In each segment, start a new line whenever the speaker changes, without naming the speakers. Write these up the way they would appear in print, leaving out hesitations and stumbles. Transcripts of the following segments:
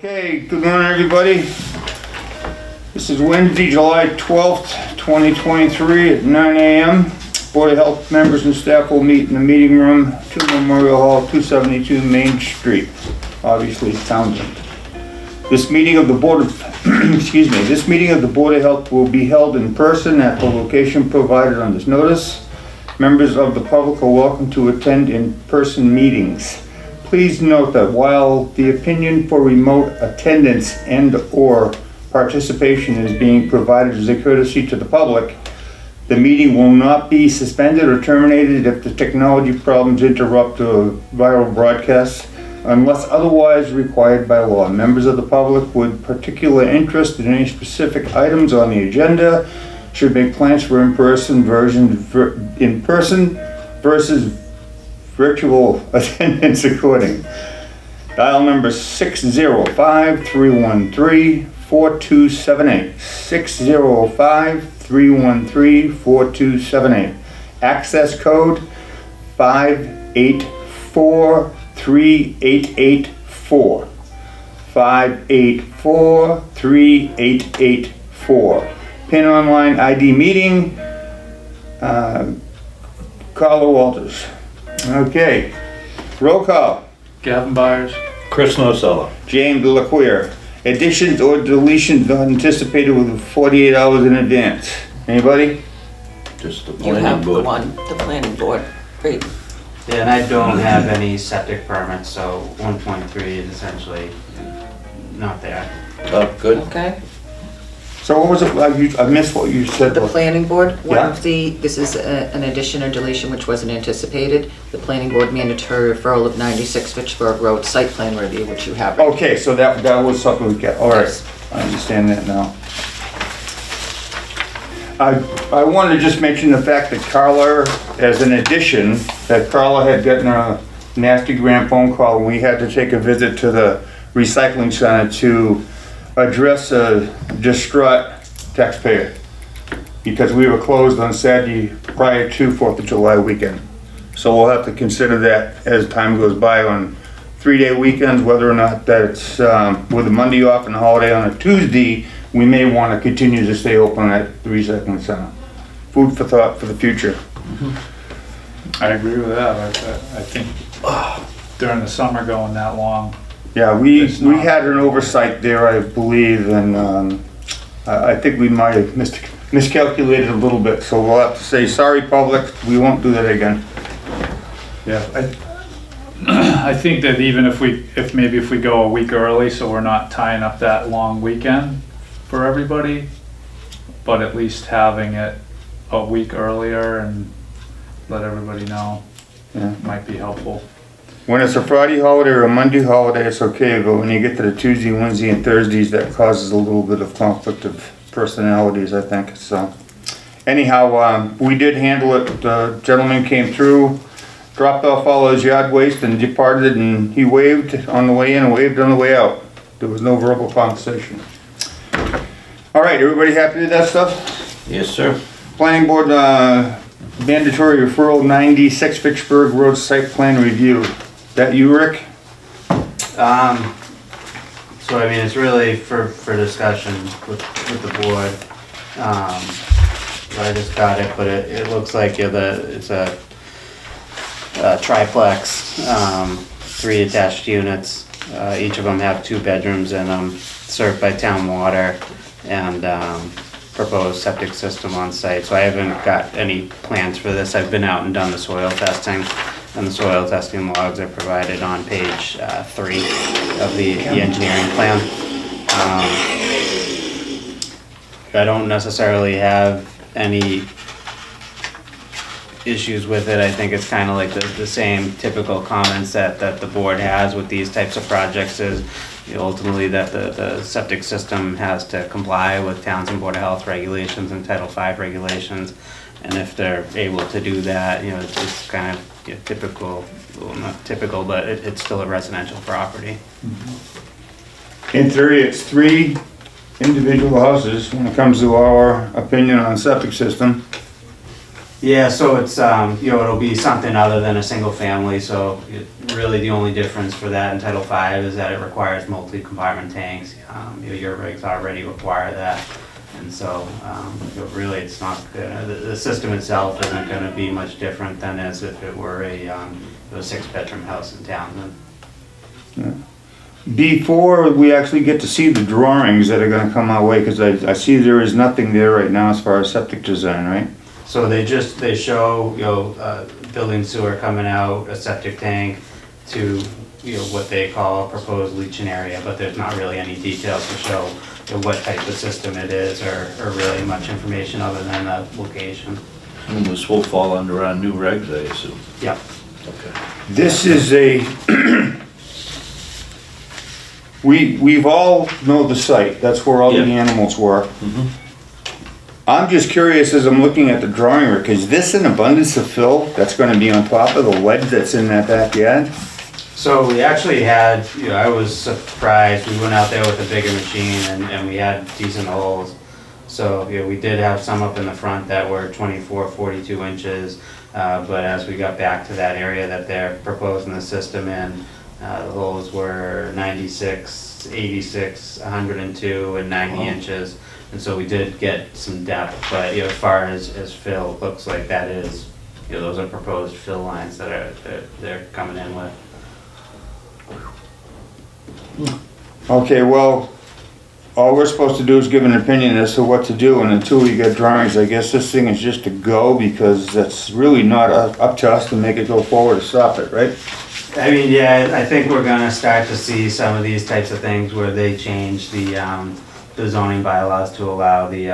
Okay, good morning, everybody. This is Wednesday, July 12th, 2023 at 9 a.m. Board of Health members and staff will meet in the meeting room, 2 Memorial Hall, 272 Main Street, obviously Townsend. This meeting of the Board of, this meeting of the Board of Health will be held in person at the location provided on this notice. Members of the public are welcome to attend in-person meetings. Please note that while the opinion for remote attendance and/or participation is being provided as a courtesy to the public, the meeting will not be suspended or terminated if the technology problems interrupt a viral broadcast unless otherwise required by law. Members of the public with particular interest in any specific items on the agenda should make plans for in-person versus virtual attendance according. Dial number 605-313-4278. 605-313-4278. Access code 5843884. 5843884. Pin online ID meeting. Carla Walters. Okay, roll call.
Gavin Byers.
Chris Nosella.
James Laqueer. Additions or deletions not anticipated within 48 hours in advance. Anybody?
Just the
You
planning
have the
board.
one, the planning board. Great.
Yeah, and I don't have any septic permits, so 1.3 is essentially not there.
Oh, good.
Okay.
So what was it, I missed what you said.
The planning board, one
Yeah.
of this is an addition or deletion which wasn't anticipated. The planning board mandatory referral of 96 Fitchburg Road site plan review, which you have.
Okay, so that was something we got, all right,
Yes.
I understand that now. I wanted to just mention the fact that Carla, as an addition, that Carla had gotten a nasty gram phone call and we had to take a visit to the recycling center to address a distraught taxpayer because we were closed on Saturday prior to 4th of July weekend. So we'll have to consider that as time goes by on 3-day weekends, whether or not that's with a Monday off and a holiday on a Tuesday, we may want to continue to stay open at the recycling center. Food for thought for the future.
I agree with that. I think during the summer going that long.
Yeah, we
It's not-
had an oversight there, I believe, and I think we might have miscalculated a little bit, so we'll have to say, sorry, public, we won't do that again.
Yeah. I think that even if we go a week early, so we're not tying up that long weekend for everybody, but at least having it a week earlier and let everybody know
Yeah.
might be helpful.
When it's a Friday holiday or a Monday holiday, it's okay, but when you get to the Tuesday, Wednesday, and Thursdays, that causes a little bit of conflict of personalities, I think, so. Anyhow, we did handle it, the gentleman came through, dropped off all his yard waste and departed, and he waved on the way in and waved on the way out. There was no verbal conversation. All right, everybody happy with that stuff?
Yes, sir.
Planning board, mandatory referral 96 Fitchburg Road site plan review. That you, Rick?
So I mean, it's really for discussion with the board. I just got it, but it looks like it's a triplex, 3 attached units. Each of them have 2 bedrooms in them, served by town water, and proposed septic system on site. So I haven't got any plans for this. I've been out and done the soil testing, and the soil testing logs are provided on page 3 of the engineering plan. I don't necessarily have any issues with it. I think it's kind of like the same typical comments that the board has with these types of projects is ultimately that the septic system has to comply with Townsend Board of Health regulations and Title V regulations. And if they're able to do that, it's kind of typical, well, not typical, but it's still a residential property.
In theory, it's 3 individual houses when it comes to our opinion on septic system.
Yeah, so it's, it'll be something other than a single family, so really the only difference for that in Title V is that it requires multi-compartment tanks. Your regs already require that, and so, really it's not, the system itself isn't gonna be much different than as if it were a 6-bedroom house in Townsend.
Before we actually get to see the drawings that are gonna come our way, because I see there is nothing there right now as far as septic design, right?
So they show, building sewer coming out, a septic tank to, what they call a proposed leaching area, but there's not really any details to show what type of system it is or really much information other than the location.
And this will fall under our new regs, I assume.
Yeah.
Okay.
This is we've all know the site, that's where all the
Yeah.
animals were.
Mhm.
I'm just curious as I'm looking at the drawing, Rick, is this an abundance of fill that's gonna be on top of the ledge that's in that backyard?
So we actually had, I was surprised, we went out there with a bigger machine and we had decent holes. So, we did have some up in the front that were 24, 42 inches, but as we got back to that area that they're proposing the system in, the holes were 96, 86, 102, and 90 inches. And so we did get some depth, but as far as fill, looks like that is, those are proposed fill lines that they're coming in with.
Okay, well, all we're supposed to do is give an opinion as to what to do, and until we get drawings, I guess this thing is just to go, because that's really not up to us to make it go forward or stop it, right?
I mean, yeah, I think we're gonna start to see some of these types of things where they change the zoning bylaws to allow the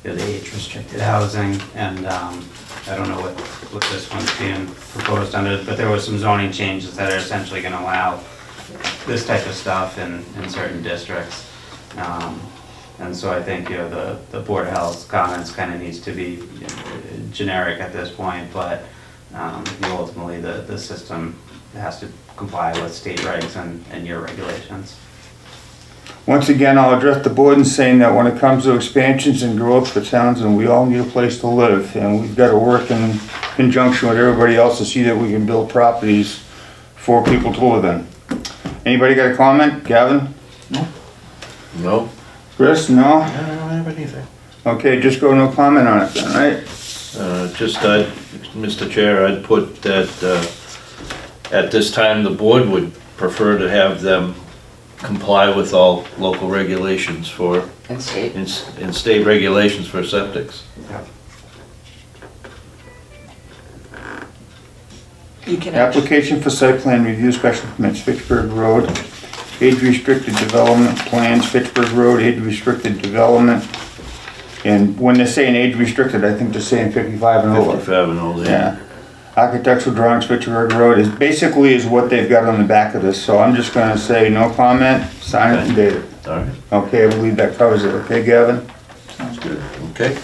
age restricted housing, and I don't know what this one's being proposed under, but there was some zoning changes that are essentially gonna allow this type of stuff in certain districts. And so I think, the Board of Health comments kind of needs to be generic at this point, but ultimately the system has to comply with state regs and your regulations.
Once again, I'll address the board in saying that when it comes to expansions and growth for towns, and we all need a place to live, and we've got to work in conjunction with everybody else to see that we can build properties for people to live in. Anybody got a comment? Gavin?
No?
Chris? No?
I don't have anything.
Okay, just go no comment on it then, right?
Mr. Chair, I'd put that, at this time, the board would prefer to have them comply with all local regulations for,
And state.
in state regulations for septics.
You can
Application for site plan review special permits, Fitchburg Road, age restricted development plans, Fitchburg Road, age restricted development. And when they're saying age restricted, I think they're saying 55 and over.
55 and older.
Yeah. Architectural drawings, Fitchburg Road is basically is what they've got on the back of this, so I'm just gonna say no comment, sign it and date it.
All right,
Okay, I believe that covers it, okay, Gavin?
Sounds good.
okay.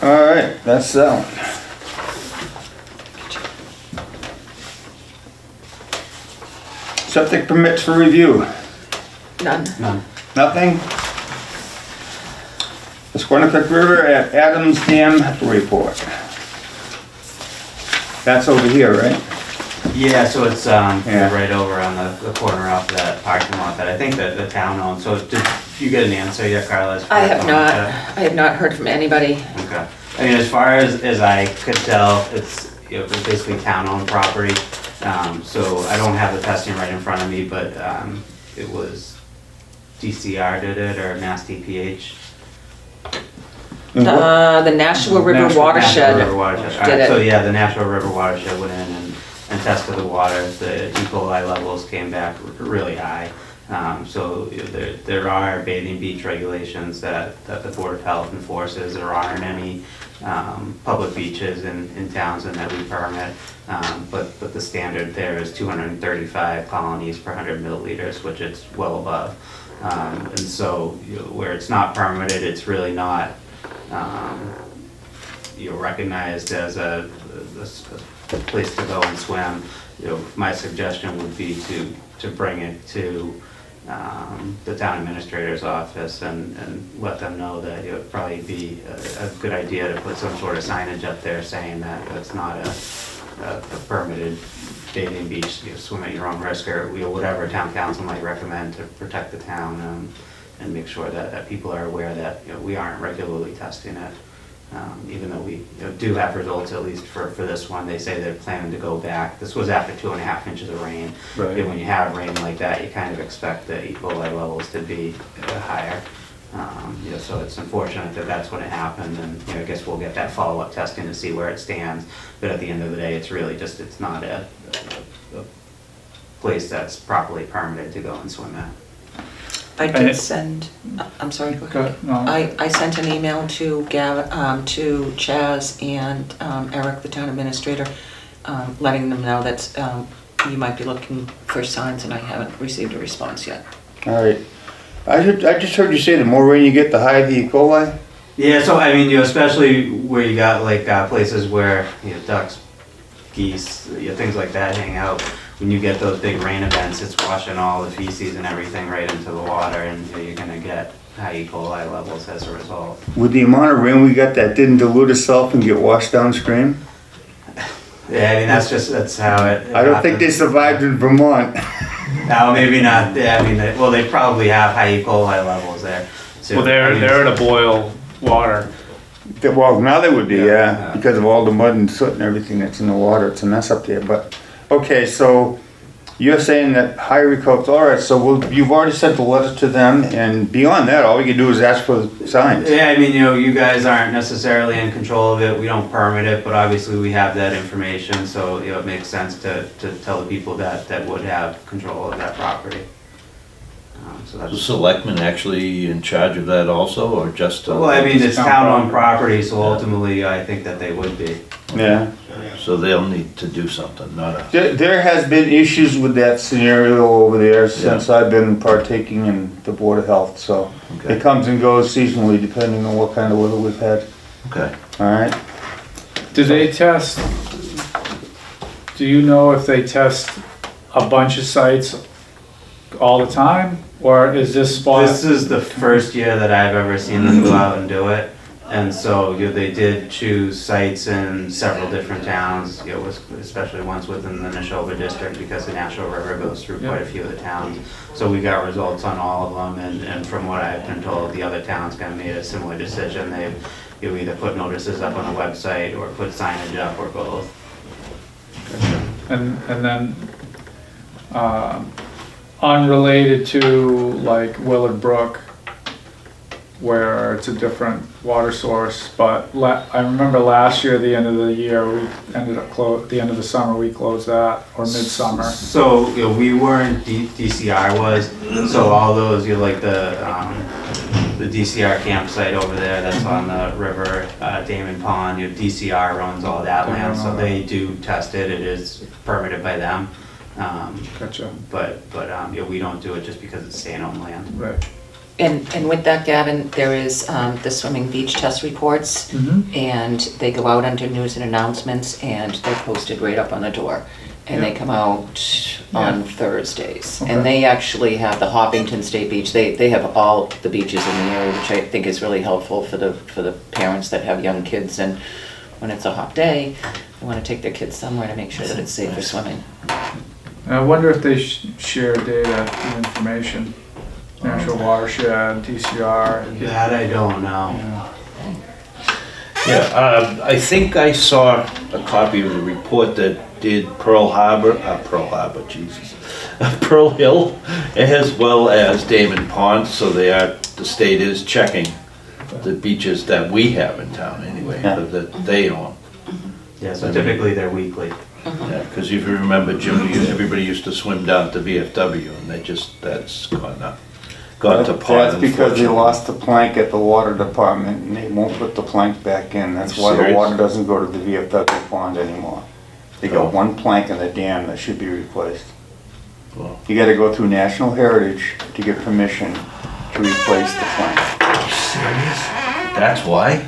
All right, that's that one. Septic permits for review,
None.
None.
nothing? The Squanicook River at Adams Dam report. That's over here, right?
Yeah, so it's
Yeah.
right over on the corner off that parking lot that I think that the town owns. So did you get an answer yet, Carla? as far
I
as
have
on
not,
that?
I have not heard from anybody.
Okay. I mean, as far as I could tell, it's basically town-owned property. So I don't have the testing right in front of me, but it was DCR did it or Mass DPH.
And what-
The Nashua River
Nashua
Watershed
River Watershed.
did
Alright, so
it.
yeah, the Nashua River Watershed went in and tested the water. The E. coli levels came back really high. So there are bathing beach regulations that the Board of Health enforces. There aren't any public beaches in Townsend that we permit. But the standard there is 235 colonies per 100 milliliters, which it's well above. And so where it's not permitted, it's really not recognized as a place to go and swim, my suggestion would be to bring it to the town administrator's office and let them know that it would probably be a good idea to put some sort of signage up there saying that it's not a permitted bathing beach, swim at your own risk, or whatever town council might recommend to protect the town, and make sure that people are aware that we aren't regularly testing it. Even though we do have results, at least for this one, they say they're planning to go back. This was after 2.5 inches of rain.
Right.
And when you have rain like that, you kind of expect the E. coli levels to be higher. So it's unfortunate that that's when it happened, and I guess we'll get that follow-up testing to see where it stands. But at the end of the day, it's really just, it's not a place that's properly permitted to go and swim at.
I did send, I'm sorry, go ahead.
Good, no.
I sent an email to to Chaz and Eric, the town administrator, letting them know that you might be looking for signs, and I haven't received a response yet.
All right. I just heard you say the more rain you get, the higher the E. coli.
Yeah, so I mean, especially where you got like places where ducks, geese, things like that hang out. When you get those big rain events, it's washing all the feces and everything right into the water, and you're gonna get high E. coli levels as a result.
With the amount of rain we got that didn't dilute itself and get washed downstream,
Yeah, I mean that's how it.
I don't think they
happens.
survived in Vermont.
No, maybe not. Yeah, I mean, they probably have high E. coli levels there. So,
Well,
I mean,
they're at a boil water.
Well, now they would be, yeah,
Yeah.
because of all the mud and soot and everything that's in the water. It's a mess up there, but, okay, so you're saying that higher coats, all right, so you've already sent the letter to them, and beyond that, all we can do is ask for signs.
Yeah, I mean, you guys aren't necessarily in control of it. We don't permit it, but obviously we have that information, so it makes sense to tell the people that would have control of that property. So
The
that's.
selectmen actually in charge of that also, or just?
Well, I mean, it's
Town
town-owned
property.
property, so ultimately I think that they would be.
Yeah.
So they'll need to do something, not a,
There has been issues with that scenario over there since I've been partaking in the Board of Health, so
okay,
it comes and goes seasonally depending on what kind of weather we've had,
okay.
all right?
Do they test, do you know if they test a bunch of sites all the time? Or is this spot?
This is the first year that I've ever seen them go out and do it. And so, they did choose sites in several different towns, especially ones within the Neshoba district, because the Nashua River goes through quite a few of the towns. So we got results on all of them, and from what I've been told, the other towns kind of made a similar decision. They've either put notices up on the website or put signage up or both.
And then, unrelated to like Willard Brook, where it's a different water source, but I remember last year, the end of the year, we ended up the end of the summer, we closed that, or midsummer.
So, we weren't, DCR was, so all those, like the DCR campsite over there that's on the river, Damon Pond, DCR runs all that land, so they do test it, it is permitted by them.
Gotcha,
But we don't do it just because it's state-owned land.
right.
And with that, Gavin, there is the swimming beach test reports,
Mm-hmm.
and they go out under news and announcements, and they're posted right up on the door. And they come out on Thursdays.
Okay.
And they actually have the Hoppington State Beach, they have all the beaches in the area, which I think is really helpful for the parents that have young kids, and when it's a hot day, they want to take their kids somewhere to make sure that it's safe for swimming.
I wonder if they share data and information, natural watershed, TCR.
That I don't know.
Yeah, I think I saw a copy of the report that did Pearl Hill, as well as Damon Pond, so the state is checking the beaches that we have in town anyway,
Yeah.
that they own.
Yeah, so typically they're weekly.
Yeah, because if you remember, Jim, everybody used to swim down to VFW, and that's gone to pot.
That's because they
unfortunately.
lost the plank at the water department, and they won't put the plank back in. That's why the
Serious?
water doesn't go to the VFW pond anymore. They
Oh.
got one plank in the dam that should be replaced.
Well,
You gotta go through National Heritage to get permission to replace the plank.
That's why?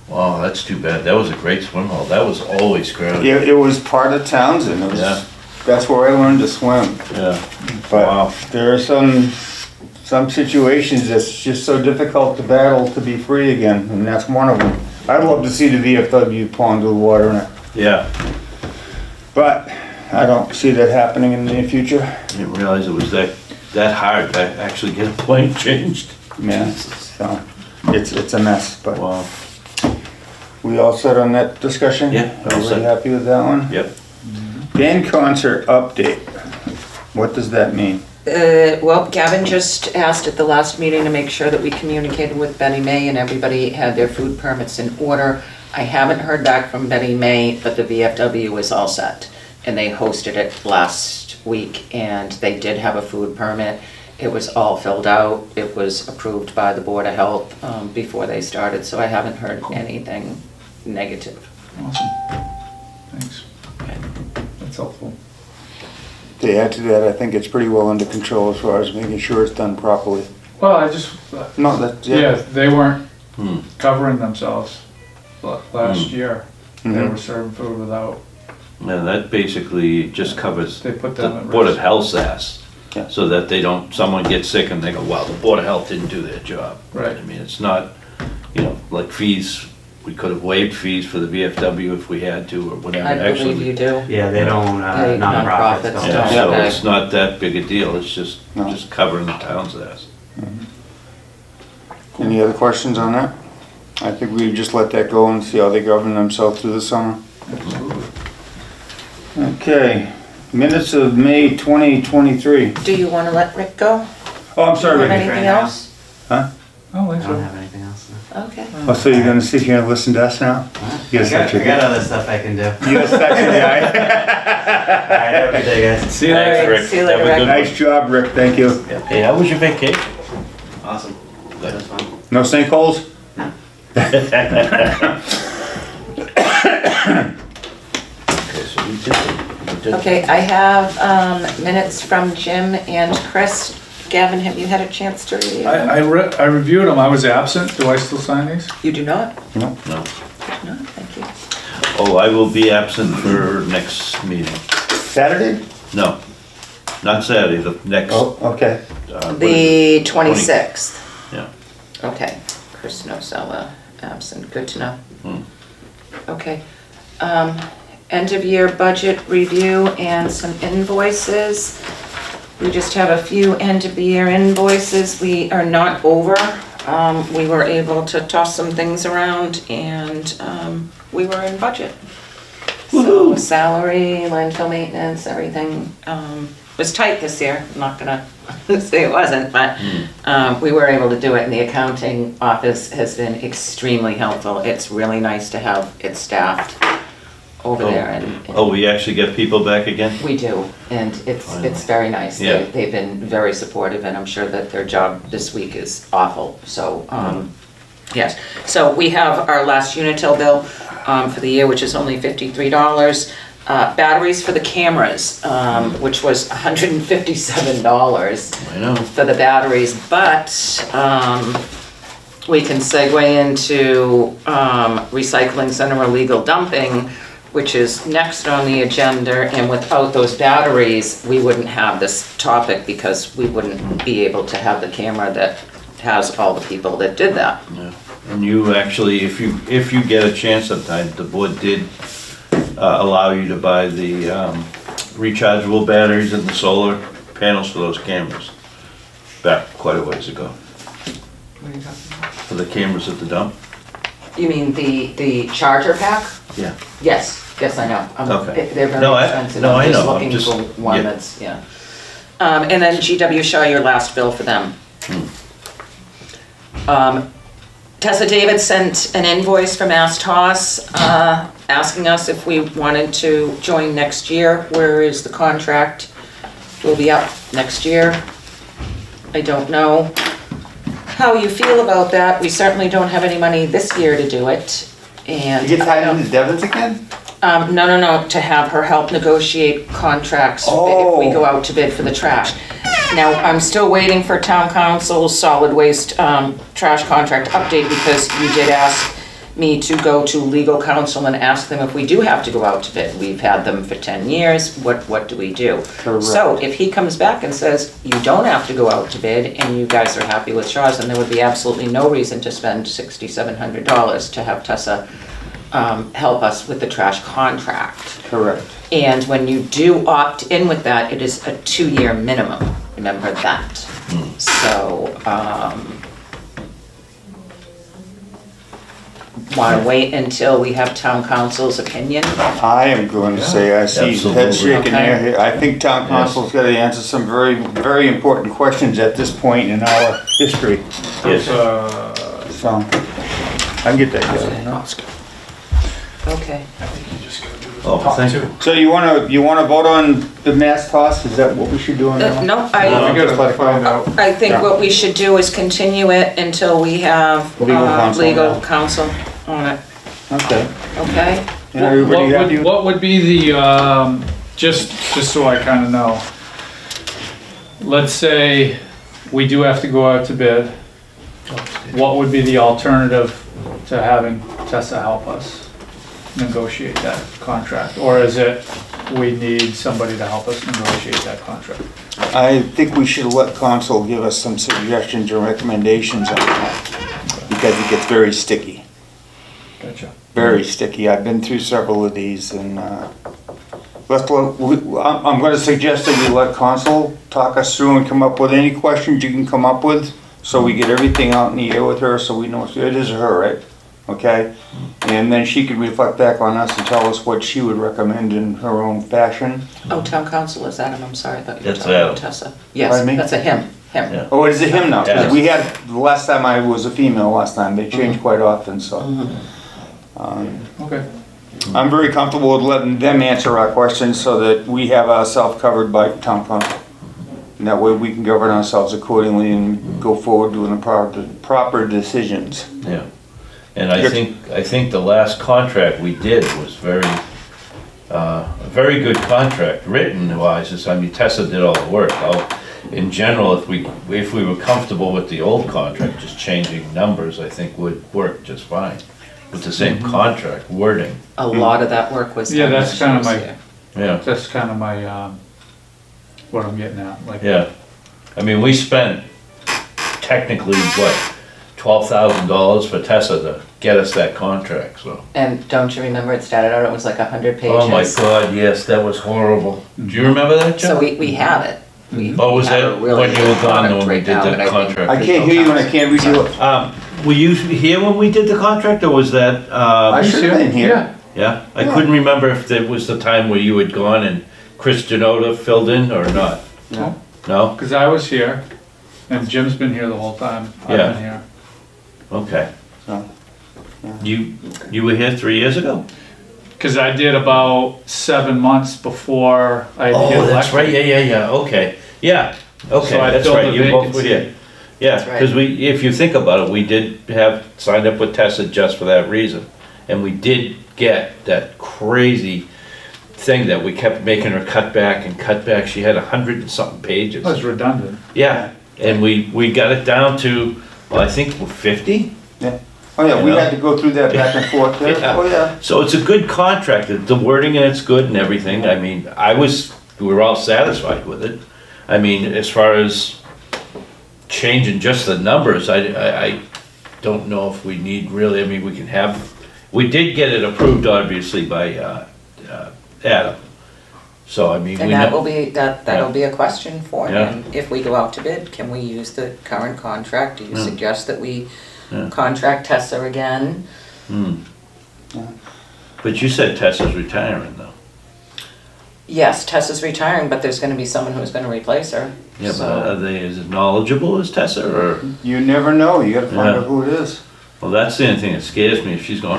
Wow, that's too bad. That was a great swim hole. That was always crowded.
It was part of Townsend. It was,
Yeah.
that's where I learned to swim.
Yeah. Wow.
But there are some situations that's just so difficult to battle to be free again, and that's one of them. I'd love to see the VFW pond with water in it,
Yeah.
but I don't see that happening in the near future.
I didn't realize it was that hard to actually get a plane changed.
Yeah, so it's a mess, but
Wow.
we all set on that discussion?
Yeah, all
Everybody
set.
happy with that one?
Yep.
Band concert update. What does that mean?
Well, Gavin just asked at the last meeting to make sure that we communicated with Betty May and everybody had their food permits in order. I haven't heard back from Betty May, but the VFW is all set. And they hosted it last week and they did have a food permit. It was all filled out. It was approved by the Board of Health before they started, so I haven't heard anything negative.
Awesome. Thanks. That's helpful.
To add to that, I think it's pretty well under control as far as making sure it's done properly.
Well, I just,
No, that,
yeah, they weren't
Hmm.
covering themselves last year. They
Mhm.
were serving food without,
And that basically just covers
they put
the
them at
Board of
risk.
Health's ass.
Yeah.
So that they don't, someone gets sick and they go, wow, the Board of Health didn't do their job.
Right.
I mean, it's not, like fees, we could have waived fees for the VFW if we had to or whatever.
I believe
Actually,
you do.
Yeah, they don't,
Hey,
nonprofits
nonprofits
don't.
Yeah,
don't.
so
Okay.
it's not that big a deal. It's just
No.
covering the town's ass.
Any other questions on that? I think we just let that go and see how they govern themselves through the summer.
Absolutely.
Okay, minutes of May 2023.
Do you want to let Rick go?
Oh, I'm
Do you
sorry,
have
Ricky.
anything else?
I don't think
I don't
so.
have anything else.
Okay.
Oh, so you're gonna sit here and listen to us now? You
I
got such a
got other stuff I can do.
You got such a guy.
Alright, have a good day, guys.
See you
Thanks,
later.
Rick.
See you
Have a
later,
good
Nice job, Rick, thank you.
one. Hey, how was your vacation?
Awesome. That was fun.
No sinkholes?
Okay, so we did.
Okay, I have minutes from Jim and Chris. Gavin, have you had a chance to review them?
I reviewed them, I was absent, do I still sign these?
You do not?
No.
No, thank you.
Oh, I will be absent for next meeting.
Saturday?
No, not Saturday, the next.
Oh, okay.
What is it?
The 26th.
Yeah.
Okay, Chris Nosella absent, good to know.
Hmm.
Okay, end of year budget review and some invoices. We just have a few end of the year invoices, we are not over. We were able to toss some things around and, we were in budget. So salary, landfill maintenance, everything, was tight this year, I'm not gonna say it wasn't, but, we were able to do it, and the accounting office has been extremely helpful. It's really nice to have it staffed over there, and
Oh, we actually get people back again?
we do, and it's very nice.
Yeah.
They've been very supportive, and I'm sure that their job this week is awful, so, yes. So we have our last Unitil bill, for the year, which is only $53. Batteries for the cameras, which was $157
I know.
for the batteries, but we can segue into recycling center illegal dumping, which is next on the agenda, and without those batteries, we wouldn't have this topic because we wouldn't be able to have the camera that has all the people that did that.
Yeah. And you actually, if you get a chance sometime, the board did allow you to buy the rechargeable batteries and the solar panels for those cameras back quite a ways ago. For the cameras at the dump?
You mean the charger pack?
Yeah.
Yes, I know.
Okay.
They're very
No,
expensive.
I know, I'm
I'm just
just-
looking for one
yeah.
that's, yeah. And then GW Shaw, your last bill for them. Tessa David sent an invoice from Mass Toss, asking us if we wanted to join next year. Where is the contract? Will be up next year. I don't know how you feel about that. We certainly don't have any money this year to do it, and.
You get tied into Devon's again?
No, to have her help negotiate contracts if we go out to bid for the trash. Now, I'm still waiting for town council's solid waste trash contract update because you did ask me to go to legal counsel and ask them if we do have to go out to bid. We've had them for 10 years, what do we do?
Correct.
So if he comes back and says, you don't have to go out to bid, and you guys are happy with Shaw's, then there would be absolutely no reason to spend $6,700 to have Tessa help us with the trash contract.
Correct.
And when you do opt in with that, it is a 2-year minimum, remember that. So, wanna wait until we have town council's opinion?
I am going to say, I see head
Absolutely.
shaking
Okay.
there. I think town council's got to answer some very, very important questions at this point in our history.
Yes.
So, I can get that done.
Okay.
Oh, thank you.
So you wanna vote on the mass toss? Is that what we should do on that one?
No, I
Just let it go.
I think what we should do is continue it until we have
Legal counsel,
legal
yeah.
counsel on it,
Okay.
okay?
And everybody happy?
What would be the, just so I kinda know, let's say we do have to go out to bid, what would be the alternative to having Tessa help us negotiate that contract? Or is it, we need somebody to help us negotiate that contract?
I think we should let council give us some suggestions or recommendations on that, because it gets very sticky,
Gotcha.
very sticky. I've been through several of these, and I'm gonna suggest that we let council talk us through and come up with any questions you can come up with, so we get everything out in the air with her, so we know it is her, right? Okay? And then she could reflect back on us and tell us what she would recommend in her own fashion.
Oh, town council is Adam, I'm sorry, I thought you were
That's
talking about
Adam.
Tessa. Yes,
Pardon me?
that's a him.
Yeah.
Oh, is it him now? 'Cause
Yes.
we had, the last time I was a female last time, they change quite often, so.
Okay.
I'm very comfortable with letting them answer our questions so that we have ourselves covered by town council. And that way we can govern ourselves accordingly and go forward doing the proper decisions.
Yeah. And I think the last contract we did was a very good contract, written wise. I mean, Tessa did all the work. In general, if we were comfortable with the old contract, just changing numbers, I think would work just fine. With the same contract wording,
A lot of that work was
Yeah,
done
that's
when she
kinda
was
my-
here.
yeah,
That's kinda my, what I'm getting at, like.
yeah. I mean, we spent technically, what, $12,000 for Tessa to get us that contract, so.
And don't you remember, it started out, it was like 100 pages.
Oh my God, yes, that was horrible. Do you remember that,
So
Joe?
we have it. We
Oh, was
have
that
a really
when you were
good
gone,
product
when we
right
did
now
that
that I think-
contract?
I can't hear you and I can't read you.
Were you here when we did the contract, or was that,
I should have been here.
yeah? I couldn't remember if it was the time where you had gone and Chris Janota filled in or not.
No.
No?
Cause I was here, and Jim's been here the whole time I've
Yeah.
been here.
Okay.
No.
You were here 3 years ago?
Cause I did about 7 months before I had
Oh,
hit
that's right,
elected.
yeah, okay. Yeah, okay,
So I
that's
filled
right,
the
you both were
vacancy.
here. Yeah,
That's right.
because if you think about it, we did have signed up with Tessa just for that reason. And we did get that crazy thing that we kept making her cut back and cut back. She had 100 and something pages.
It was redundant.
Yeah, and we got it down to, well, I think 50?
Oh yeah, we
You know?
had to go through that back and forth there.
Yeah.
Oh yeah.
So it's a good contract, the wording in it's good and everything. I mean, we were all satisfied with it. I mean, as far as changing just the numbers, I don't know if we need really, I mean, we did get it approved obviously by Adam. So, I mean, we
And that will
know,
be, that'll be a question for
Yeah.
him. If we go out to bid, can we use the current contract? Do you
Yeah.
suggest that we
Yeah.
contract Tessa again?
but you said Tessa's retiring though.
Yes, Tessa's retiring, but there's gonna be someone who's gonna replace her.
Yeah, but
So-
are they as knowledgeable as Tessa or?
You never know. You gotta find
Yeah.
out who it is.
Well, that's the only thing that scares me, if she's going,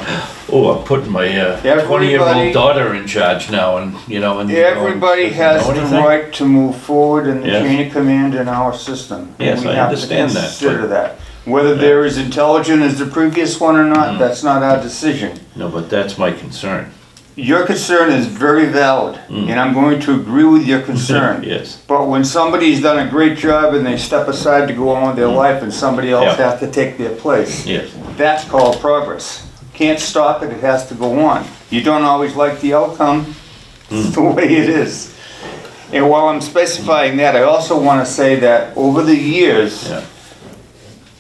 oh, I'm putting my
Everybody-
20-year-old daughter in charge now, and, you know, and.
Everybody
doesn't
has
know
the
anything.
right to move forward in the
Yes.
chain of command in our system.
Yes,
We
I
have to
understand that,
Consider
but-
that. Whether they're as intelligent as the previous one or not, that's not our decision.
No, but that's my concern.
Your concern is very valid, and I'm going to agree with your concern.
Yes,
But when somebody's done a great job and they step aside to go on with their life and somebody else
Yeah.
has to take their place,
yes,
that's called progress. Can't stop it, it has to go on. You don't always like the outcome, it's the way it is. And while I'm specifying that, I also want to say that over the years,
Yeah.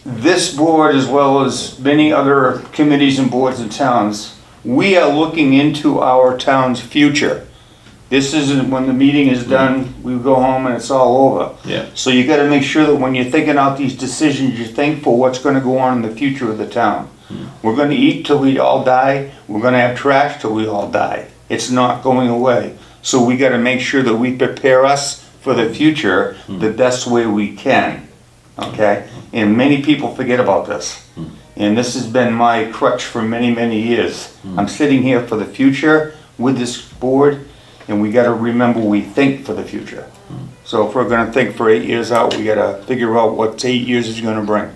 this board, as well as many other committees and boards and towns, we are looking into our town's future. This isn't, when the meeting is done, we go home and it's all over.
Yeah.
So you gotta make sure that when you're thinking out these decisions, you think for what's gonna go on in the future of the town. We're gonna eat till we all die, we're gonna have trash till we all die. It's not going away. So we gotta make sure that we prepare us for the future the best way we can, okay? And many people forget about this. And this has been my crutch for many, many years. I'm sitting here for the future with this board, and we gotta remember we think for the future. So if we're gonna think for 8 years out, we gotta figure out what 8 years is gonna bring.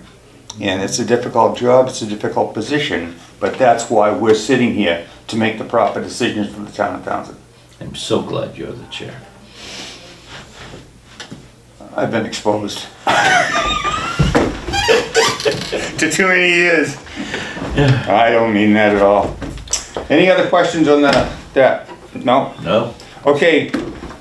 And it's a difficult job, it's a difficult position, but that's why we're sitting here, to make the proper decisions for the town of Townsend.
I'm so glad you're the chair.
I've been exposed. To too many years. I don't mean that at all. Any other questions on that? No?
No?
Okay,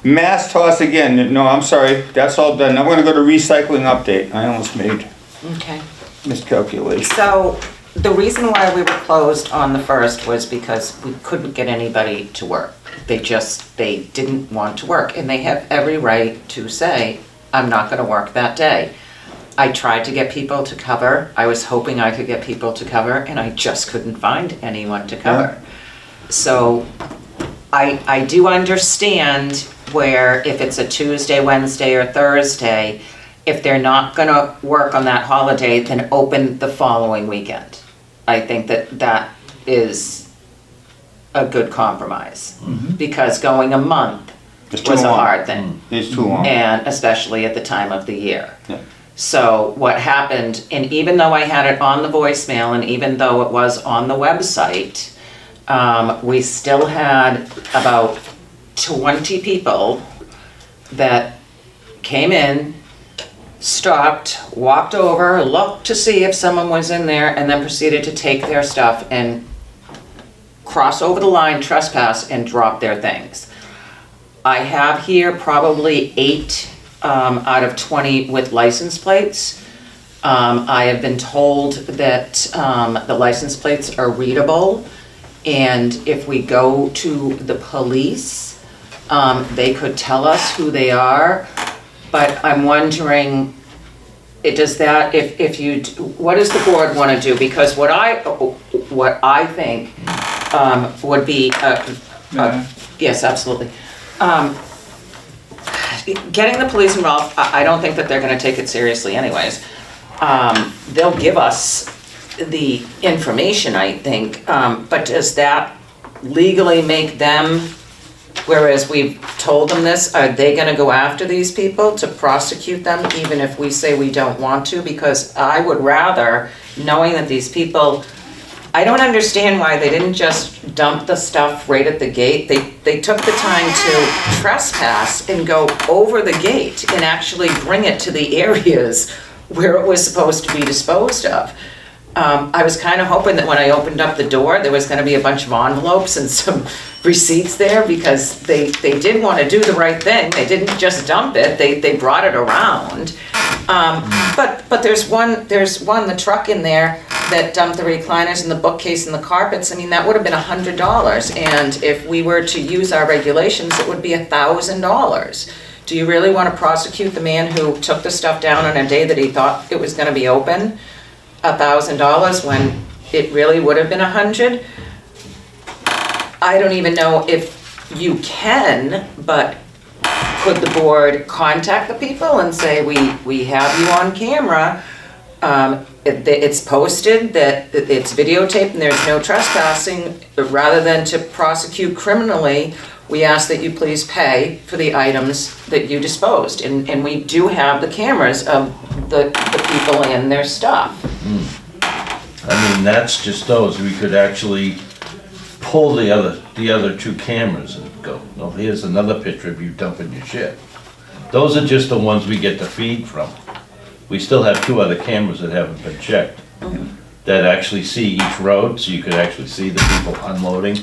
mass toss again. No, I'm sorry, that's all done. Now we're gonna go to recycling update. I almost made
Okay.
miscalculation.
So the reason why we were closed on the 1st was because we couldn't get anybody to work. They didn't want to work, and they have every right to say, I'm not gonna work that day. I tried to get people to cover. I was hoping I could get people to cover, and I just couldn't find anyone to cover. So I do understand where if it's a Tuesday, Wednesday, or Thursday, if they're not gonna work on that holiday, then open the following weekend. I think that is a good compromise. Because going a month
It's too
was a
long.
hard thing.
It's too long.
And especially at the time of the year.
Yeah.
So what happened, and even though I had it on the voicemail, and even though it was on the website, we still had about 20 people that came in, stopped, walked over, looked to see if someone was in there, and then proceeded to take their stuff and cross over the line, trespass, and drop their things. I have here probably 8 out of 20 with license plates. I have been told that the license plates are readable, and if we go to the police, they could tell us who they are. But I'm wondering, what does the board want to do? Because what I think would be,
Yeah.
yes, absolutely. Getting the police involved, I don't think that they're gonna take it seriously anyways. They'll give us the information, I think, but does that legally make them, whereas we've told them this, are they gonna go after these people to prosecute them even if we say we don't want to? Because I would rather, knowing that these people, I don't understand why they didn't just dump the stuff right at the gate. They took the time to trespass and go over the gate and actually bring it to the areas where it was supposed to be disposed of. I was kind of hoping that when I opened up the door, there was going to be a bunch of envelopes and some receipts there, because they did want to do the right thing. They didn't just dump it, they brought it around. But there's one, the truck in there that dumped the recliners and the bookcase and the carpets. I mean, that would have been $100. And if we were to use our regulations, it would be $1,000. Do you really want to prosecute the man who took the stuff down on a day that he thought it was going to be open? $1,000 when it really would have been $100? I don't even know if you can, but could the board contact the people and say, we have you on camera, it's posted that it's videotaped and there's no trespassing, rather than to prosecute criminally, we ask that you please pay for the items that you disposed. And we do have the cameras of the people and their stuff.
I mean, that's just those. We could actually pull the other 2 cameras and go, oh, here's another picture of you dumping your shit. Those are just the ones we get the feed from. We still have 2 other cameras that haven't been checked. that actually see each road, so you could actually see the people unloading.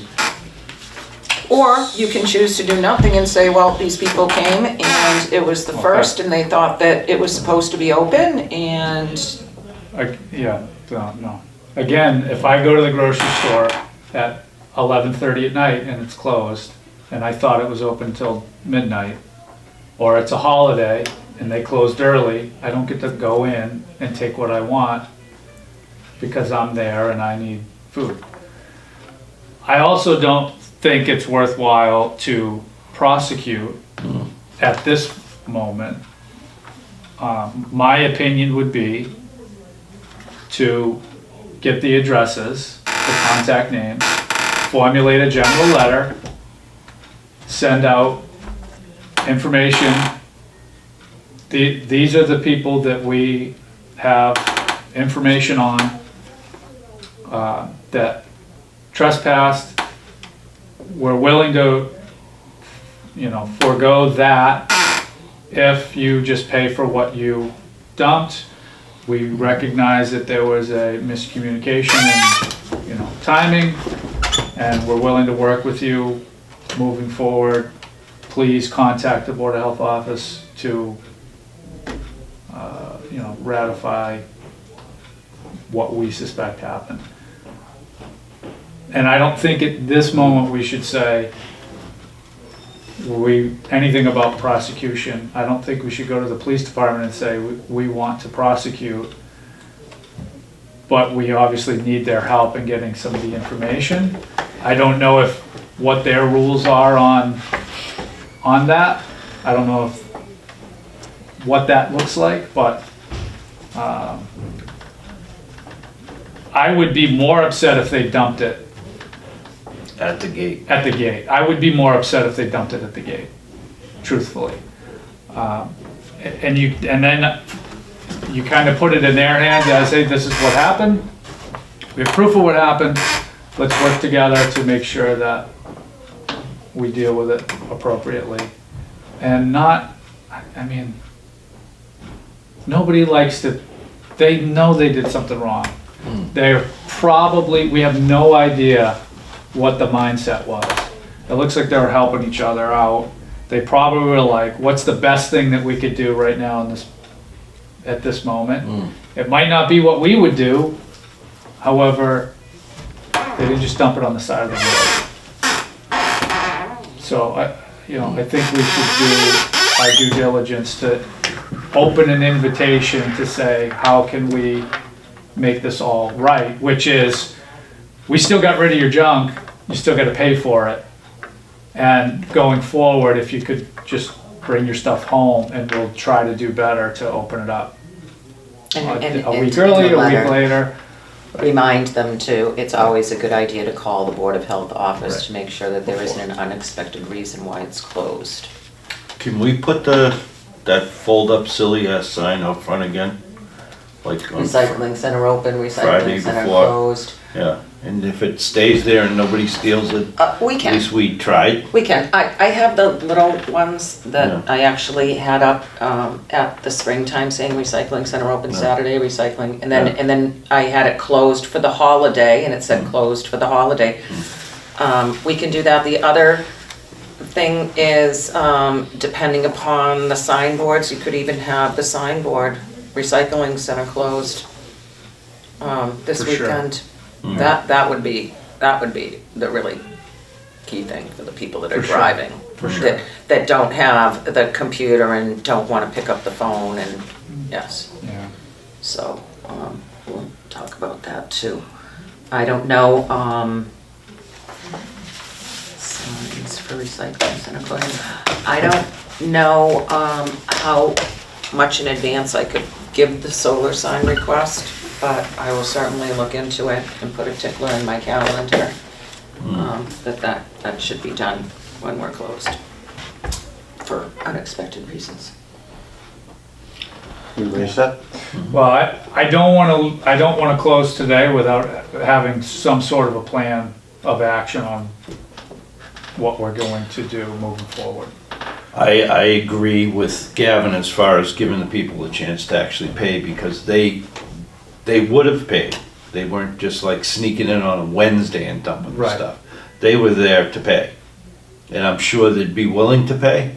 Or you can choose to do nothing and say, well, these people came and it was the
Okay.
first and they thought that it was supposed to be open and,
Yeah, no. Again, if I go to the grocery store at 11:30 at night and it's closed, and I thought it was open till midnight, or it's a holiday and they closed early, I don't get to go in and take what I want because I'm there and I need food. I also don't think it's worthwhile to prosecute at this moment. My opinion would be to get the addresses, the contact names, formulate a general letter, send out information. These are the people that we have information on that trespassed. We're willing to, forego that if you just pay for what you dumped. We recognize that there was a miscommunication in, timing, and we're willing to work with you moving forward. Please contact the Board of Health office to, ratify what we suspect happened. And I don't think at this moment we should say anything about prosecution. I don't think we should go to the police department and say, we want to prosecute, but we obviously need their help in getting some of the information. I don't know what their rules are on that. I don't know what that looks like, but I would be more upset if they dumped it
At the gate.
at the gate. I would be more upset if they dumped it at the gate, truthfully. And then you kind of put it in their hands as, hey, this is what happened. We have proof of what happened. Let's work together to make sure that we deal with it appropriately. And nobody likes to, they know they did something wrong. We have no idea what the mindset was. It looks like they were helping each other out. They probably were like, what's the best thing that we could do right now at this moment? It might not be what we would do, however, they didn't just dump it on the side of the road. So I think we should do our due diligence to open an invitation to say, how can we make this all right? Which is, we still got rid of your junk, you still gotta pay for it. And going forward, if you could just bring your stuff home, and we'll try to do better to open it up. A week early, a week later.
remind them to, it's always a good idea to call the Board of Health office to make sure that there isn't an unexpected reason why it's closed.
Can we put that fold-up silly ass sign out front again? Like on
Recycling center open,
Friday
recycling center
before.
closed.
Yeah, and if it stays there and nobody steals it,
We
at
can.
least we tried.
We can. I have the little ones that
Yeah.
I actually had up at the springtime saying recycling center open
Yeah.
Saturday, recycling, and
Yeah.
then I had it closed for the holiday, and it said closed for the holiday. We can do that. The other thing is, depending upon the signboards, you could even have the signboard, recycling center closed this
For sure.
weekend. That would be the really key thing for the people that are
For sure.
driving.
For sure.
That don't have the computer and don't wanna pick up the phone and, yes,
Yeah.
so, we'll talk about that too. I don't know, signs for recycling center closing. I don't know, how much in advance I could give the solar sign request, but I will certainly look into it and put a tickler in my calendar. That should be done when we're closed for unexpected reasons.
Everybody set?
Well, I don't wanna close today without having some sort of a plan of action on what we're going to do moving forward.
I agree with Gavin as far as giving the people a chance to actually pay, because they would have paid. They weren't just like sneaking in on a Wednesday and dumping the
Right.
stuff. They were there to pay. And I'm sure they'd be willing to pay.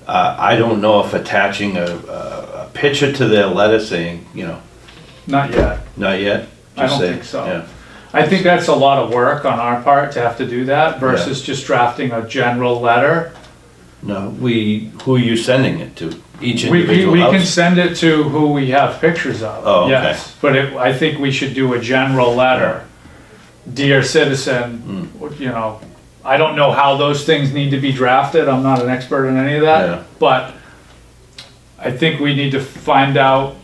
I don't know if attaching a picture to their letter saying, you know,
Not yet.
not yet.
I
just
don't
say,
think so.
yeah.
I think that's a lot of work on our part to have to do that versus just drafting a general letter.
No, who are you sending it to? Each
We
individual
can
house?
send it to who we have pictures of.
Oh, okay.
Yes, but I think we should do a general letter. Dear
Hmm.
citizen, you know, I don't know how those things need to be drafted. I'm not an expert in any of
Yeah.
that. But I think we need to find out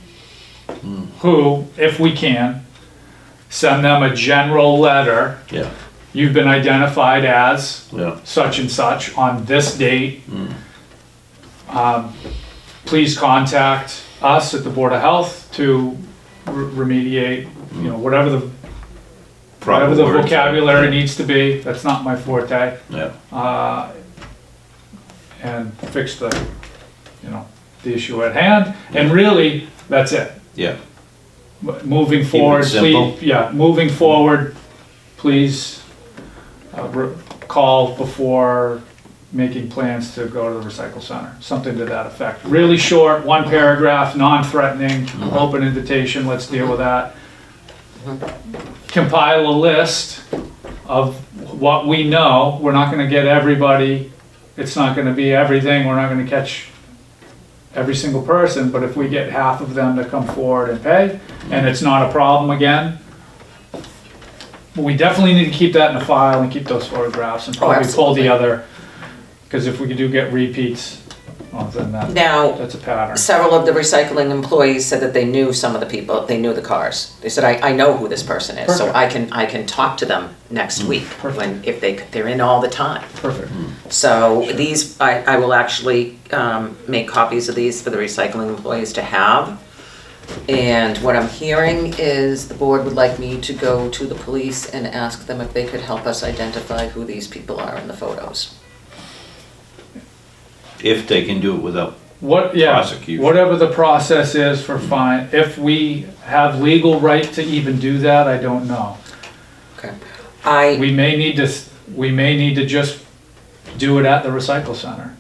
Hmm.
who, if we can, send them a general letter.
Yeah,
You've been identified as
yeah,
such and such on this date.
Hmm.
Please contact us at the Board of Health to remediate, you know, whatever the
proper
whatever the
words.
vocabulary needs to be. That's not my forte.
Yeah,
And fix the, you know, the issue at hand. And really, that's it.
yeah,
Moving forward,
simple.
please, yeah, moving forward, please call before making plans to go to the recycle center, something to that effect. Really short, one paragraph, non-threatening, open invitation, let's deal with that. Compile a list of what we know. We're not gonna get everybody, it's not gonna be everything, we're not gonna catch every single person, but if we get half of them to come forward and pay, and it's not a problem again, we definitely need to keep that in the file and keep those photographs and probably pull the
absolutely.
other, because if we do get repeats, well, then
Now,
that's a pattern.
several of the recycling employees said that they knew some of the people, they knew the cars. They said, I know who this person is, so
Perfect.
I can talk to them next week,
Perfect.
when, if they're in all the time.
Perfect.
So these, I will actually make copies of these for the recycling employees to have. And what I'm hearing is the board would like me to go to the police and ask them if they could help us identify who these people are in the photos.
if they can do it without,
What, yeah,
Prosecution.
whatever the process is for fine, if we have legal right to even do that, I don't know.
Okay. I,
We may need to just do it at the recycle center.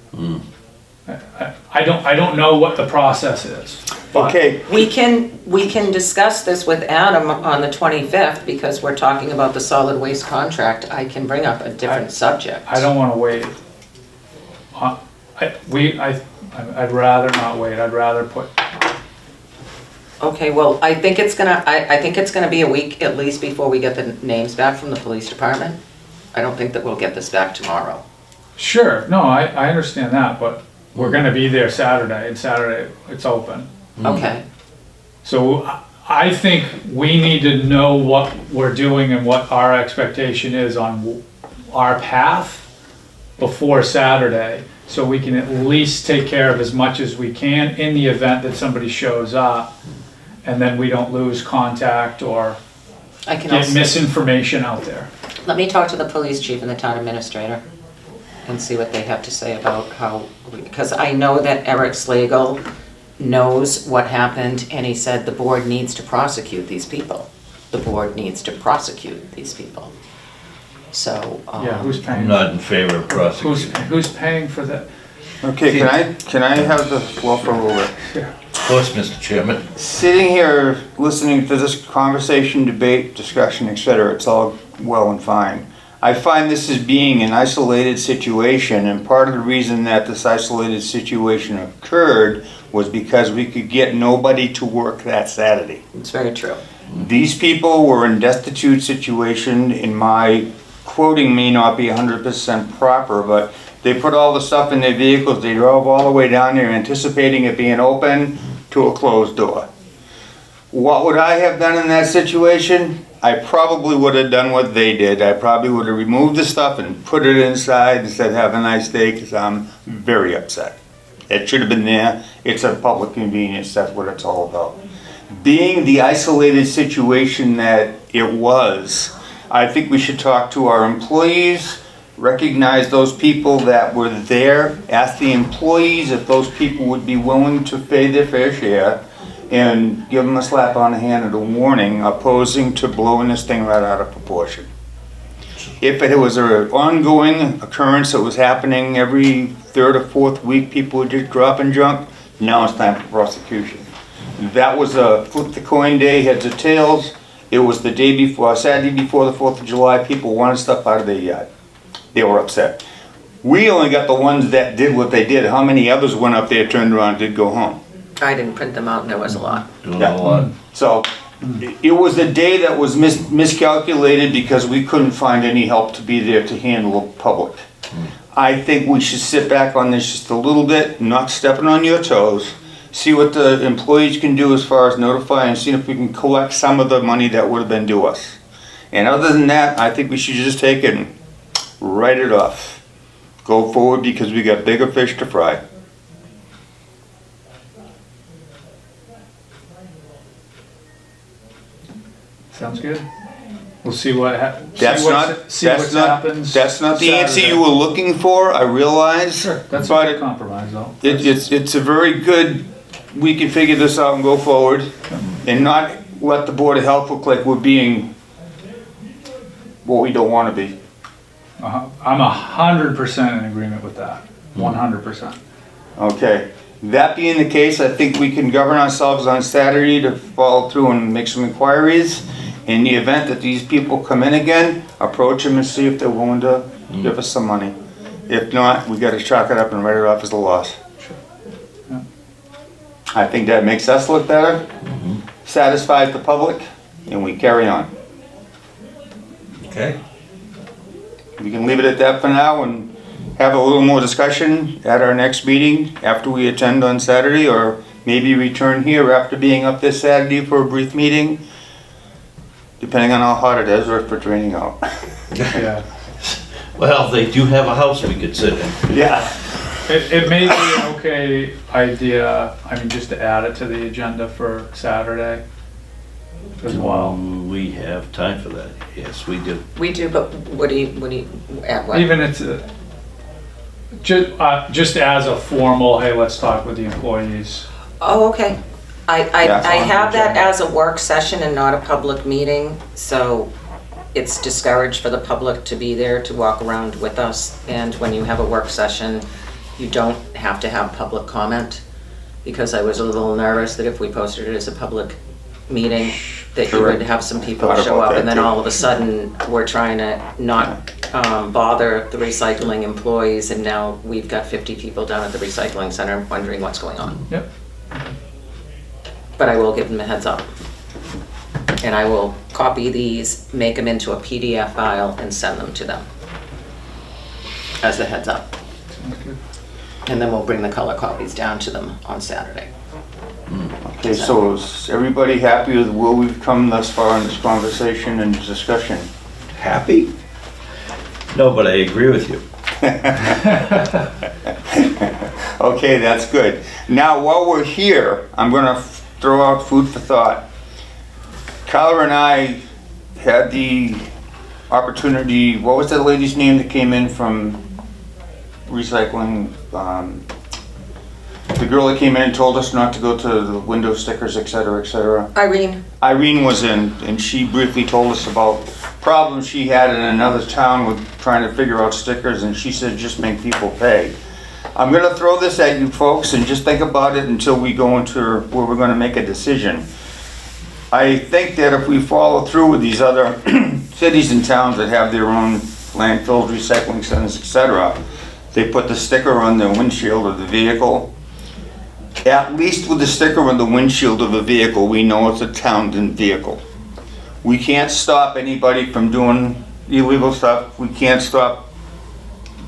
I don't know what the process is. but-
Okay,
we can discuss this with Adam on the 25th because we're talking about the solid waste contract. I can bring up a different subject.
I don't wanna wait. I'd rather not wait, I'd rather put,
Okay, well, I think it's gonna be a week at least before we get the names back from the police department. I don't think that we'll get this back tomorrow.
sure, no, I understand that, but we're gonna be there Saturday, and Saturday, it's open.
Okay,
So I think we need to know what we're doing and what our expectation is on our path before Saturday, so we can at least take care of as much as we can in the event that somebody shows up, and then we don't lose contact or
I can
get
also,
misinformation out there.
let me talk to the police chief and the town administrator and see what they have to say about how, because I know that Eric Slagle knows what happened and he said the board needs to prosecute these people. The board needs to prosecute these people. So,
Yeah, who's
I'm
paying?
not in favor of prosecution.
Who's paying for that?
okay, can I have the floor for a little bit?
Of course, Mr. Chairman.
Sitting here, listening to this conversation, debate, discussion, etc., it's all well and fine. I find this as being an isolated situation, and part of the reason that this isolated situation occurred was because we could get nobody to work that Saturday.
it's very true.
These people were in destitute situation, in my quoting may not be 100% proper, but they put all the stuff in their vehicles, they drove all the way down there anticipating it being open to a closed door. What would I have done in that situation? I probably would have done what they did. I probably would have removed the stuff and put it inside and said, have a nice day, because I'm very upset. It should have been there. It's a public convenience, that's what it's all about. Being the isolated situation that it was, I think we should talk to our employees, recognize those people that were there, ask the employees if those people would be willing to pay their fair share, and give them a slap on the hand and a warning opposing to blowing this thing right out of proportion. If it was an ongoing occurrence that was happening every third or fourth week, people were just dropping junk, now it's time for prosecution. That was a flip the coin day, heads or tails. It was the day before, Saturday before the 4th of July, people wanted stuff out of their yard. They were upset. We only got the ones that did what they did. How many others went up there, turned around, and did go home?
I didn't print them out and there was a lot.
Doing
Yeah.
a lot.
So it was a day that was miscalculated because we couldn't find any help to be there to handle the public. I think we should sit back on this just a little bit, not stepping on your toes, see what the employees can do as far as notifying, and see if we can collect some of the money that would have been due us. And other than that, I think we should just take it and write it off. Go forward because we got bigger fish to fry.
Sounds good. We'll see what
That's not the answer you were looking for, I realize.
Sure, that's
but
a compromise though.
It's a very good, we can figure this out and go forward and not let the Board of Health look like we're being what we don't want to be.
I'm 100% in agreement with that. 100%.
Okay, that being the case, I think we can govern ourselves on Saturday to follow through and make some inquiries. In the event that these people come in again, approach them and see if they're willing to give us some money. If not, we gotta chalk it up and write it off as a loss.
Yeah.
I think that makes us look better, satisfies the public, and we carry on.
Okay.
We can leave it at that for now and have a little more discussion at our next meeting after we attend on Saturday, or maybe return here after being up this Saturday for a brief meeting, depending on how hot it is or if it's raining out.
Yeah.
Well, they do have a house we could sit in.
Yeah.
It may be an okay idea, I mean, just to add it to the agenda for Saturday as well.
We have time for that. Yes, we do.
We do, but what do you, at what?
Even it's just as a formal, hey, let's talk with the employees.
Oh, okay. I
That's on the
have that
agenda.
as a work session and not a public meeting, so it's discouraged for the public to be there to walk around with us. And when you have a work session, you don't have to have public comment, because I was a little nervous that if we posted it as a public meeting, that you would
Correct.
have some people
Thought
show
about
up,
that
and then
too.
all of a sudden, we're trying to not bother the recycling employees, and now we've got 50 people down at the recycling center wondering what's going on.
Yep.
But I will give them a heads up. And I will copy these, make them into a PDF file, and send them to them as a heads up.
Sounds good.
And then we'll bring the color copies down to them on Saturday.
Okay, so is everybody happy with where we've come thus far in this conversation and discussion?
Happy? No, but I agree with you.
Okay, that's good. Now, while we're here, I'm gonna throw out food for thought. Kyla and I had the opportunity, what was that lady's name that came in from recycling? The girl that came in and told us not to go to the window stickers, et cetera, et cetera.
Irene,
Irene was in, and she briefly told us about problems she had in another town with trying to figure out stickers, and she said just make people pay. I'm gonna throw this at you folks and just think about it until we go into where we're gonna make a decision. I think that if we follow through with these other cities and towns that have their own landfills, recycling centers, etc., they put the sticker on the windshield of the vehicle. At least with the sticker on the windshield of a vehicle, we know it's a Townsend vehicle. We can't stop anybody from doing illegal stuff. We can't stop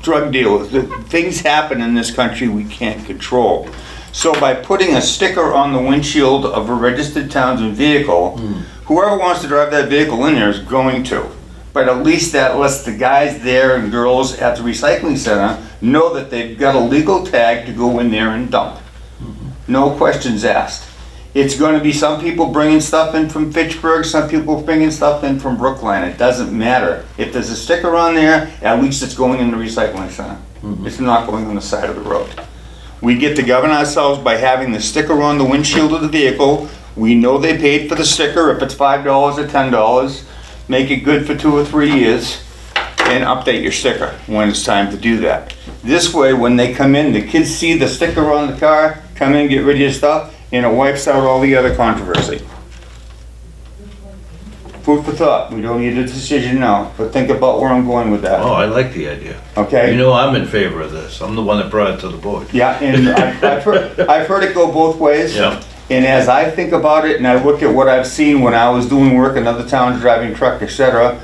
drug dealers. Things happen in this country we can't control. So by putting a sticker on the windshield of a registered Townsend vehicle, whoever wants to drive that vehicle in there is going to. But at least that lets the guys there and girls at the recycling center know that they've got a legal tag to go in there and dump. No questions asked. It's going to be some people bringing stuff in from Fitchburg, some people bringing stuff in from Brookline. It doesn't matter. If there's a sticker on there, at least it's going in the recycling center. It's not going on the side of the road. We get to govern ourselves by having the sticker on the windshield of the vehicle. We know they paid for the sticker, if it's $5 or $10, make it good for 2 or 3 years, and update your sticker when it's time to do that. This way, when they come in, the kids see the sticker on the car, come in, get rid of your stuff, and it wipes out all the other controversy. Food for thought, we don't need a decision now, but think about where I'm going with
Oh,
that,
I like the idea.
okay?
You know I'm in favor of this. I'm the one that brought it to the board.
Yeah, and I've heard it go both ways.
Yeah.
And as I think about it and I look at what I've seen when I was doing work in other towns, driving truck, etc.,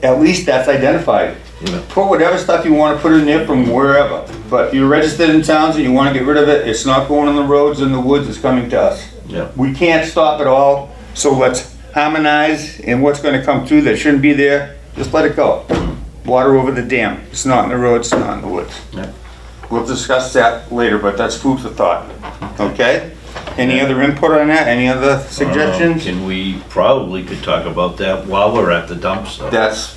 at least that's identified.
Yeah.
Put whatever stuff you want to put in there from wherever. But you're registered in towns and you want to get rid of it, it's not going on the roads in the woods, it's coming to us.
Yeah.
We can't stop it all, so let's harmonize in what's going to come through that shouldn't be there, just let it go. Water over the dam, it's not in the roads, it's not in the woods.
Yeah.
We'll discuss that later, but that's food for thought, okay? Any other input on that, any other suggestions?
Can we probably could talk about that while we're at the dump stuff?
That's,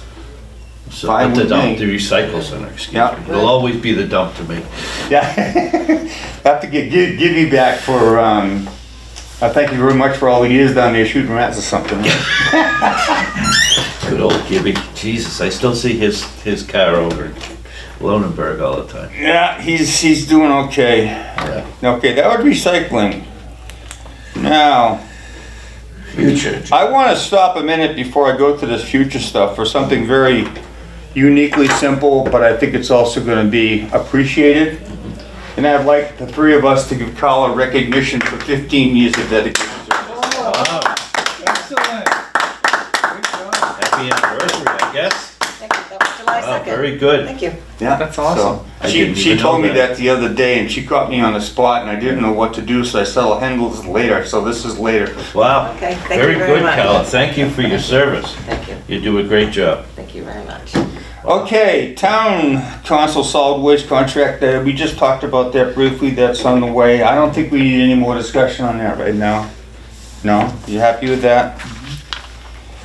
So
fine
at the
with
dump,
me.
the recycle center, excuse
Yeah.
me. It'll always be the dump to me.
yeah. Have to give me back for, I thank you very much for all the years down there shooting rats or something.
Good old Gibby. Jesus, I still see his car over in Lunenburg all the time.
Yeah, he's doing okay.
Yeah.
Okay, that was recycling. Now,
Future.
I want to stop a minute before I go to this future stuff for something very uniquely simple, but I think it's also going to be appreciated. And I'd like the three of us to give Carl a recognition for 15 years of dedicated service.
Wow.
Excellent. Good job.
Happy anniversary, I guess.
Thank you, that was July
Wow,
2nd.
very good.
Thank you.
Yeah,
That's awesome.
so
I
She
didn't
she
even
told
know
me
that.
that the other day, and she caught me on the spot, and I didn't know what to do, so I said, I'll handle this later, so this is later.
Wow.
Okay, thank
Very
you very
good,
much.
Carla. Thank you for your service.
Thank you,
You do a great job.
thank you very much.
Okay, town council solid waste contract, we just talked about that briefly, that's on the way. I don't think we need any more discussion on that right now. No? You happy with that?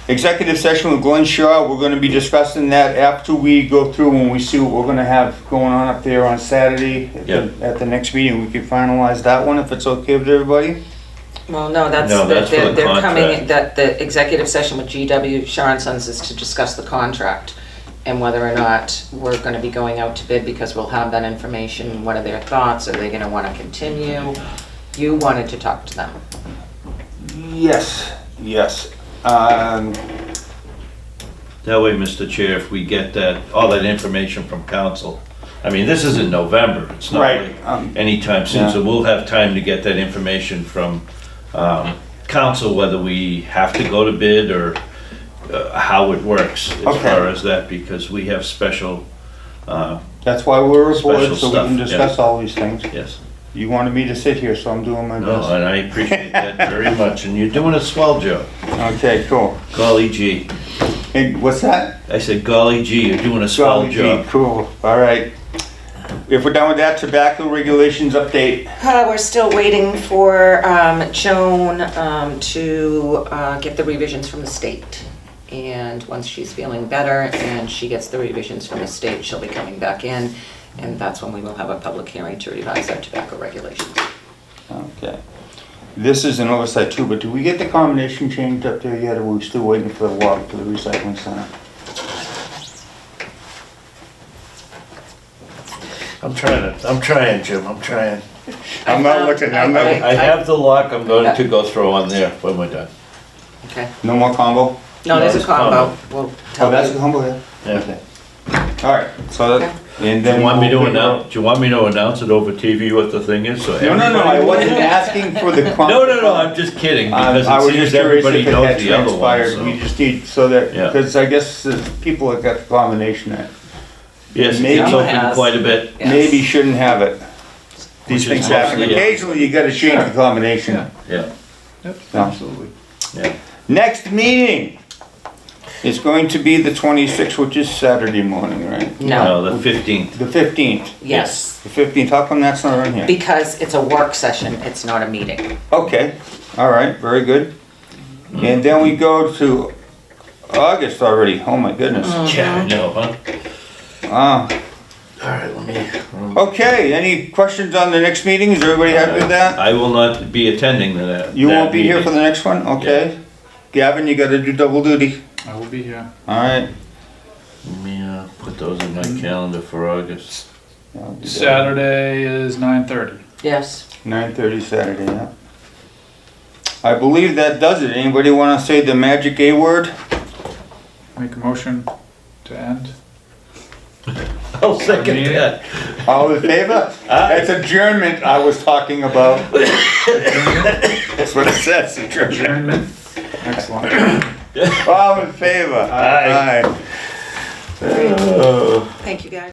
Executive session with Glenn Shaw, we're gonna be discussing that after we go through, when we see what we're gonna have going on up there on Saturday. At the next meeting, we can finalize that one if it's okay with everybody.
Well, no, that's,
No, that's for the
they're coming,
contract.
that the executive session with GW Shaw and Sons is to discuss the contract and whether or not we're gonna be going out to bid because we'll have that information. What are their thoughts? Are they gonna wanna continue? You wanted to talk to them.
Yes, yes.
That way, Mr. Chair, if we get all that information from council, I mean, this is in November, it's not
Right,
like anytime soon, so we'll have time to get that information from council, whether we have to go to bid or how it works as
Okay.
far as that, because we have special,
That's why we're a board,
Special
so we can
stuff,
discuss all these things.
yes.
You wanted me to sit here, so I'm doing my
No,
best.
and I appreciate that very much, and you're doing a swell job.
Okay, cool.
Golly gee.
And what's that?
I said, golly gee, you're doing a swell
Golly gee,
job.
cool, all right. If we're done with that, tobacco regulations update.
We're still waiting for Joan to get the revisions from the state. And once she's feeling better and she gets the revisions from the state, she'll be coming back in. And that's when we will have a public hearing to revise our tobacco regulations.
Okay. This is an oversight too, but do we get the combination changed up there yet, or are we still waiting for the walk to the recycling center?
I'm trying, Jim, I'm trying.
I'm not looking, I'm not,
I have the lock I'm going to go throw on there when we're done.
Okay.
no more combo?
No, there's a
it's
combo.
combo.
We'll
Oh,
tell
that's the
you.
combo, yeah?
Yeah.
Okay. All right, so,
Okay.
and
Do
then.
you want me to
we'll figure out-
announce, do you want me to announce it over TV what the thing is, so
No, no, no, I
everybody-
wasn't asking for the.
No, I'm just kidding, because
I
it
was
seems
just curious
everybody
if it
knows
had
the other one,
transpired,
so.
we just need, so that,
Yeah.
because I guess people that got the combination that
Yes,
Maybe-
it's
Someone
open
has.
quite a bit.
Yes.
maybe shouldn't have it. These
Which is
things happen,
mostly, yeah.
occasionally you gotta change the combination.
Yeah.
Yeah,
Yep,
No.
absolutely.
yeah.
Next meeting is going to be the 26th, which is Saturday morning, right?
No,
No, the 15th.
The 15th.
yes,
The 15th, how come that's not on here?
because it's a work session, it's not a meeting.
Okay, all right, very good. And then we go to August already, oh my goodness.
Yeah, I know, huh?
Ah,
All right, let me.
Okay, any questions on the next meeting? Is everybody happy with that?
I will not be attending to that.
You
that
won't be here for
meeting.
the next one? Okay. Gavin, you gotta do double duty.
I will be here.
Alright.
Let me put those in my calendar for August.
Saturday is 9:30.
Yes.
9:30 Saturday, yeah. I believe that does it. Anybody wanna say the magic A word?
Make a motion to end.
I'll second
meeting.
that.
All in favor? That's adjournment I was talking about. That's what it says, adjournment.
Adjournment. Excellent.
All in favor?
Aye.
Aye.
Oh.
Thank you, guys.